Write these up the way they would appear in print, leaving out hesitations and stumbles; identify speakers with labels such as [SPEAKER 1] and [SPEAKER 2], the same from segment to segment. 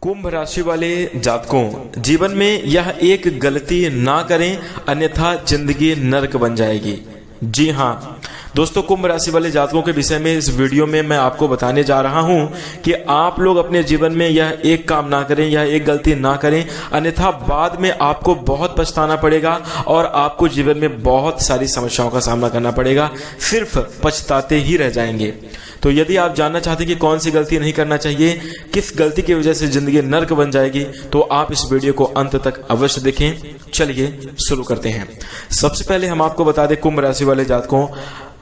[SPEAKER 1] कुंभ राशि वाले जातकों, जीवन में यह एक गलती ना करें अन्यथा जिंदगी नरक बन जाएगी। जी हाँ दोस्तों, कुंभ राशि वाले जातकों के विषय में इस वीडियो में मैं आपको बताने जा रहा हूं कि आप लोग अपने जीवन में यह एक काम ना करें, यह एक गलती ना करें, अन्यथा बाद में आपको बहुत पछताना पड़ेगा और आपको जीवन में बहुत सारी समस्याओं का सामना करना पड़ेगा, सिर्फ पछताते ही रह जाएंगे। तो यदि आप जानना चाहते हैं कि कौन सी गलती नहीं करना चाहिए, किस गलती की वजह से जिंदगी नर्क बन जाएगी, तो आप इस वीडियो को अंत तक अवश्य देखें। चलिए शुरू करते हैं। सबसे पहले हम आपको बता दें, कुंभ राशि वाले जातकों,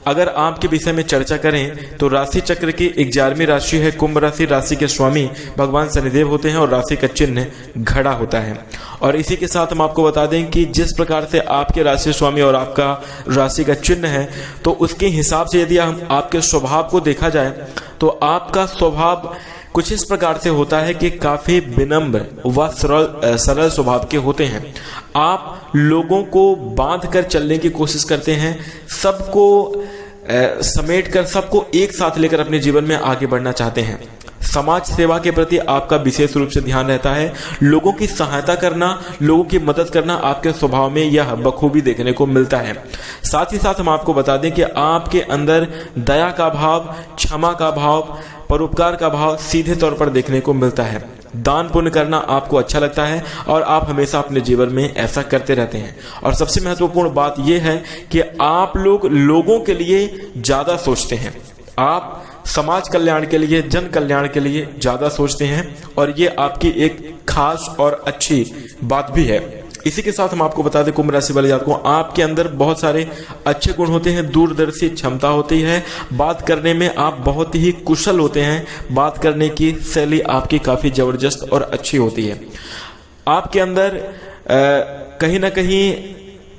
[SPEAKER 1] अगर आपके विषय में चर्चा करें तो राशि चक्र की 11वीं राशि है कुंभ राशि। राशि के स्वामी भगवान शनिदेव होते हैं और राशि का चिन्ह घड़ा होता है। और इसी के साथ हम आपको बता दें कि जिस प्रकार से आपके राशि स्वामी और आपका राशि का चिन्ह है, तो उसके हिसाब से यदि हम आपके स्वभाव को देखा जाए तो आपका स्वभाव कुछ इस प्रकार से होता है कि काफी विनम्र व सरल स्वभाव के होते हैं। आप लोगों को बांध कर चलने की कोशिश करते हैं, सबको समेट कर, सबको एक साथ लेकर अपने जीवन में आगे बढ़ना चाहते हैं। समाज सेवा के प्रति आपका विशेष रूप से ध्यान रहता है। लोगों की सहायता करना, लोगों की मदद करना आपके स्वभाव में यह बखूबी देखने को मिलता है। साथ ही साथ हम आपको बता दें कि आपके अंदर दया का भाव, क्षमा का भाव, परोपकार का भाव सीधे तौर पर देखने को मिलता है। दान पुण्य करना आपको अच्छा लगता है और आप हमेशा अपने जीवन में ऐसा करते रहते हैं। और सबसे महत्वपूर्ण बात यह है कि आप लोग लोगों के लिए ज्यादा सोचते हैं। आप समाज कल्याण के लिए, जन कल्याण के लिए ज्यादा सोचते हैं और ये आपकी एक खास और अच्छी बात भी है। इसी के साथ हम आपको बता दें, कुंभ राशि वाले जातकों, आपके अंदर बहुत सारे अच्छे गुण होते हैं, दूरदर्शी क्षमता होती है, बात करने में आप बहुत ही कुशल होते हैं, बात करने की शैली आपकी काफी जबरदस्त और अच्छी होती है। आपके अंदर कहीं ना कहीं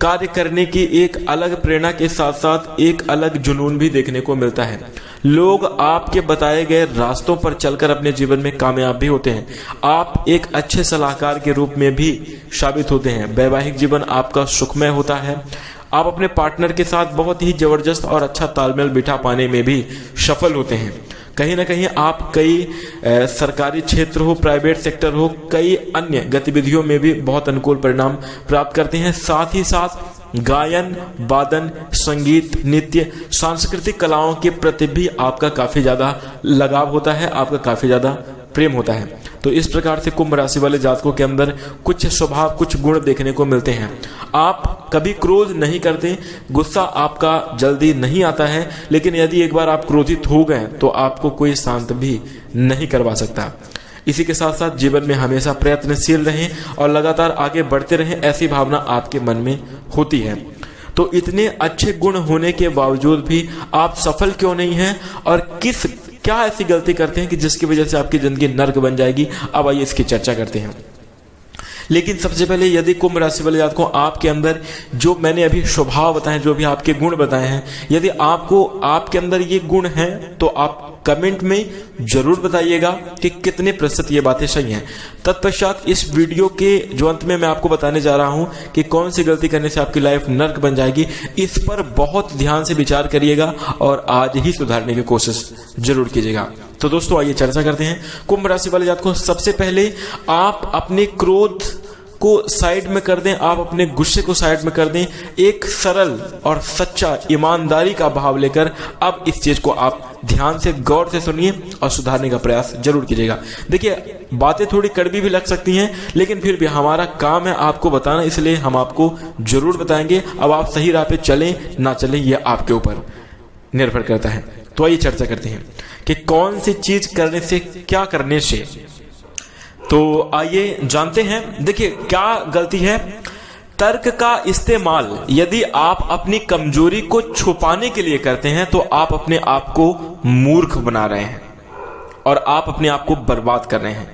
[SPEAKER 1] कार्य करने की एक अलग प्रेरणा के साथ साथ एक अलग जुनून भी देखने को मिलता है। लोग आपके बताए गए रास्तों पर चलकर अपने जीवन में कामयाब भी होते हैं। आप एक अच्छे सलाहकार के रूप में भी साबित होते हैं। वैवाहिक जीवन आपका सुखमय होता है। आप अपने पार्टनर के साथ बहुत ही जबरदस्त और अच्छा तालमेल बिठा पाने में भी सफल होते हैं। कहीं ना कहीं आप कई सरकारी क्षेत्र हो, प्राइवेट सेक्टर हो, कई अन्य गतिविधियों में भी बहुत अनुकूल परिणाम प्राप्त करते हैं। साथ ही साथ गायन, वादन, संगीत, नृत्य, सांस्कृतिक कलाओं के प्रति भी आपका काफी ज्यादा लगाव होता है, आपका काफी ज्यादा प्रेम होता है। तो इस प्रकार से कुंभ राशि वाले जातकों के अंदर कुछ स्वभाव, कुछ गुण देखने को मिलते हैं। आप कभी क्रोध नहीं करते, गुस्सा आपका जल्दी नहीं आता है, लेकिन यदि एक बार आप क्रोधित हो गए तो आपको कोई शांत भी नहीं करवा सकता। इसी के साथ साथ जीवन में हमेशा प्रयत्नशील रहें और लगातार आगे बढ़ते रहें, ऐसी भावना आपके मन में होती है। तो इतने अच्छे गुण होने के बावजूद भी आप सफल क्यों नहीं हैं और क्या ऐसी गलती करते हैं कि जिसकी वजह से आपकी जिंदगी नर्क बन जाएगी? अब आइए इसकी चर्चा करते हैं। लेकिन सबसे पहले, यदि कुंभ राशि वाले जातकों, आपके अंदर जो मैंने अभी स्वभाव बताए, जो भी आपके गुण बताए हैं, यदि आपको आपके अंदर ये गुण हैं तो आप कमेंट में जरूर बताइएगा कि कितने प्रतिशत ये बातें सही हैं। तत्पश्चात इस वीडियो के जो अंत में मैं आपको बताने जा रहा हूं कि कौन सी गलती करने से आपकी लाइफ नर्क बन जाएगी, इस पर बहुत ध्यान से विचार करिएगा और आज ही सुधारने की कोशिश जरूर कीजिएगा। तो दोस्तों आइए चर्चा करते हैं। कुंभ राशि वाले जातकों, सबसे पहले आप अपने क्रोध को साइड में कर दें, आप अपने गुस्से को साइड में कर दें। एक सरल और सच्चा ईमानदारी का भाव लेकर अब इस चीज को आप ध्यान से, गौर से सुनिए और सुधारने का प्रयास जरूर कीजिएगा। देखिए, बातें थोड़ी कड़वी भी लग सकती हैं, लेकिन फिर भी हमारा काम है आपको बताना, इसलिए हम आपको जरूर बताएंगे। अब आप सही राह पे चलें ना चलें, यह आपके ऊपर निर्भर करता है। तो आइए चर्चा करते हैं कि कौन सी चीज करने से, क्या करने से। तो आइए जानते हैं। देखिए, क्या गलती है? तर्क का इस्तेमाल यदि आप अपनी कमजोरी को छुपाने के लिए करते हैं तो आप अपने आप को मूर्ख बना रहे हैं और आप अपने आप को बर्बाद कर रहे हैं।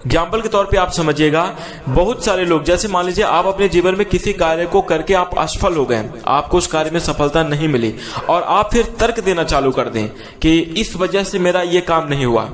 [SPEAKER 1] एग्जाम्पल के तौर पे आप समझिएगा, बहुत सारे लोग, जैसे मान लीजिए आप अपने जीवन में किसी कार्य को करके आप असफल हो गए, आपको उस कार्य में सफलता नहीं मिली और आप फिर तर्क देना चालू कर दें कि इस वजह से मेरा ये काम नहीं हुआ।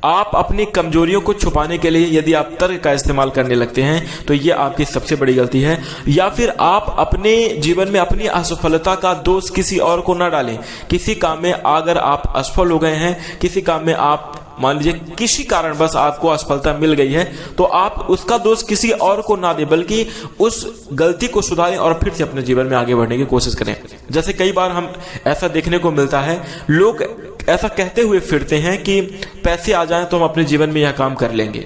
[SPEAKER 1] आप अपनी कमजोरियों को छुपाने के लिए यदि आप तर्क का इस्तेमाल करने लगते हैं तो ये आपकी सबसे बड़ी गलती है। या फिर आप अपने जीवन में अपनी असफलता का दोष किसी और को ना डालें। किसी काम में अगर आप असफल हो गए हैं, किसी काम में आप मान लीजिए किसी कारणवश आपको असफलता मिल गई है, तो आप उसका दोष किसी और को ना दें, बल्कि उस गलती को सुधारें और फिर से अपने जीवन में आगे बढ़ने की कोशिश करें। जैसे कई बार हम ऐसा देखने को मिलता है, लोग ऐसा कहते हुए फिरते हैं कि पैसे आ जाएं तो हम अपने जीवन में यह काम कर लेंगे,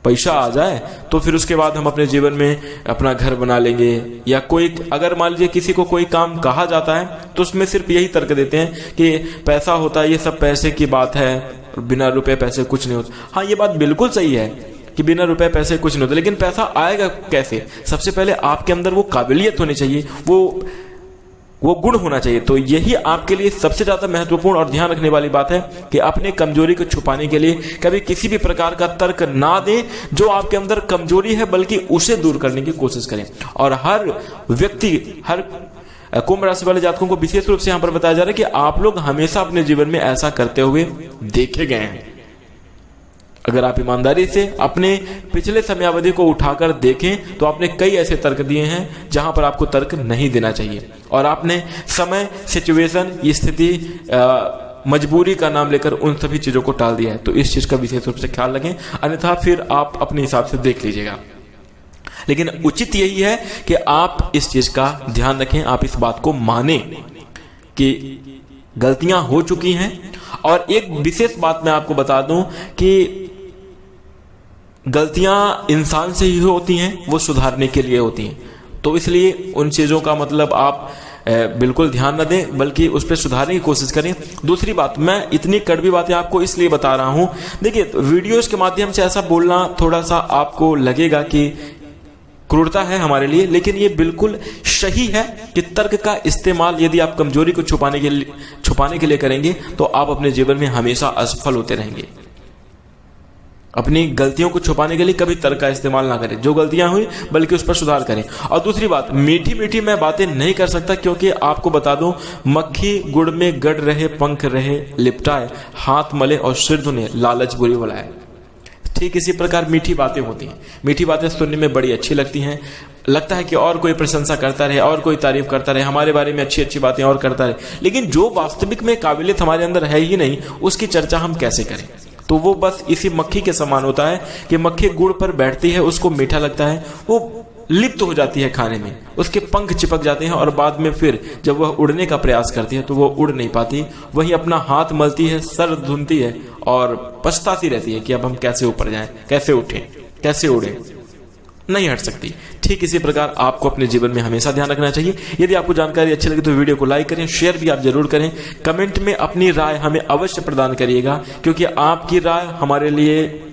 [SPEAKER 1] पैसा आ जाए तो फिर उसके बाद हम अपने जीवन में अपना घर बना लेंगे। या कोई अगर मान लीजिए किसी को कोई काम कहा जाता है तो उसमें सिर्फ यही तर्क देते हैं कि पैसा होता है, ये सब पैसे की बात है, बिना रुपए पैसे कुछ नहीं होता। हाँ, ये बात बिल्कुल सही है कि बिना रुपए पैसे कुछ नहीं होता, लेकिन पैसा आएगा कैसे? सबसे पहले आपके अंदर वो काबिलियत होनी चाहिए, वो गुण होना चाहिए। तो यही आपके लिए सबसे ज्यादा महत्वपूर्ण और ध्यान रखने वाली बात है कि अपने कमजोरी को छुपाने के लिए कभी किसी भी प्रकार का तर्क ना दें जो आपके अंदर कमजोरी है, बल्कि उसे दूर करने की कोशिश करें। और हर व्यक्ति, हर कुंभ राशि वाले जातकों को विशेष रूप से यहां पर बताया जा रहा है कि आप लोग हमेशा अपने जीवन में ऐसा करते हुए देखे गए हैं। अगर आप ईमानदारी से अपने पिछले समयावधि को उठाकर देखें तो आपने कई ऐसे तर्क दिए हैं जहां पर आपको तर्क नहीं देना चाहिए, और आपने समय, सिचुएशन, स्थिति, मजबूरी का नाम लेकर उन सभी चीजों को टाल दिया है। तो इस चीज का विशेष रूप से ख्याल रखें, अन्यथा फिर आप अपने हिसाब से देख लीजिएगा। लेकिन उचित यही है कि आप इस चीज का ध्यान रखें, आप इस बात को माने कि गलतियां हो चुकी हैं। और एक विशेष बात मैं आपको बता दूं कि गलतियां इंसान से ही होती हैं, वो सुधारने के लिए होती हैं। तो इसलिए उन चीजों का मतलब आप बिल्कुल ध्यान न दें, बल्कि उस पर सुधारने की कोशिश करें। दूसरी बात, मैं इतनी कड़वी बातें आपको इसलिए बता रहा हूं, देखिए वीडियोस के माध्यम से ऐसा बोलना थोड़ा सा आपको लगेगा कि क्रूरता है हमारे लिए, लेकिन ये बिल्कुल सही है कि तर्क का इस्तेमाल यदि आप कमजोरी को छुपाने के लिए करेंगे तो आप अपने जीवन में हमेशा असफल होते रहेंगे। अपनी गलतियों को छुपाने के लिए कभी तर्क का इस्तेमाल ना करें, जो गलतियां हुई बल्कि उस पर सुधार करें। और दूसरी बात, मीठी मीठी मैं बातें नहीं कर सकता, क्योंकि आपको बता दूं, मक्खी गुड़ में गड़ रहे पंख रहे लिपटाए, हाथ मले और सिर धुने, लालच बुरी बुलाए। ठीक इसी प्रकार मीठी बातें होती हैं। मीठी बातें सुनने में बड़ी अच्छी लगती हैं, लगता है कि और कोई प्रशंसा करता रहे, और कोई तारीफ करता रहे, हमारे बारे में अच्छी अच्छी बातें और करता रहे, लेकिन जो वास्तविक में काबिलियत हमारे अंदर है ही नहीं, उसकी चर्चा हम कैसे करें? तो वो बस इसी मक्खी के समान होता है कि मक्खी गुड़ पर बैठती है, उसको मीठा लगता है, वो लिप्त हो जाती है खाने में, उसके पंख चिपक जाते हैं, और बाद में फिर जब वह उड़ने का प्रयास करती है तो वो उड़ नहीं पाती, वही अपना हाथ मलती है, सर धुनती है और पछताती रहती है कि अब हम कैसे ऊपर जाएं, कैसे उठें, कैसे उड़ें, नहीं हट सकती। ठीक इसी प्रकार आपको अपने जीवन में हमेशा ध्यान रखना चाहिए। यदि आपको जानकारी अच्छी लगी तो वीडियो को लाइक करें, शेयर भी आप जरूर करें, कमेंट में अपनी राय हमें अवश्य प्रदान करिएगा, क्योंकि आपकी राय हमारे लिए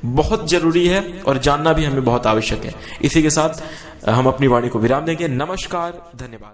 [SPEAKER 1] बहुत जरूरी है और जानना भी हमें बहुत आवश्यक है। इसी के साथ हम अपनी वाणी को विराम देंगे। नमस्कार, धन्यवाद।